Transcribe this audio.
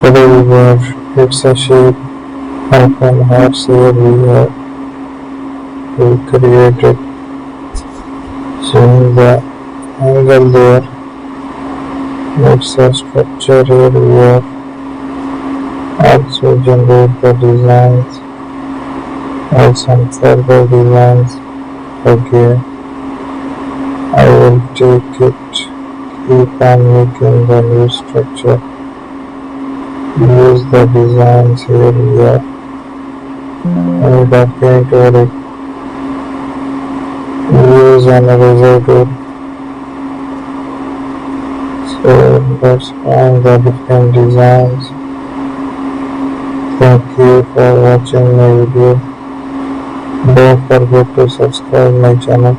Whatever it's a shape of an horse here we have recreated seeing the angle there. It's a structure here we have also generate the designs and some further designs. Okay, I will take it, keep on making the new structure. Use the designs here we have and the paint over it. Use an eraser tool. So let's find the different designs. Thank you for watching my video. Don't forget to subscribe my channel.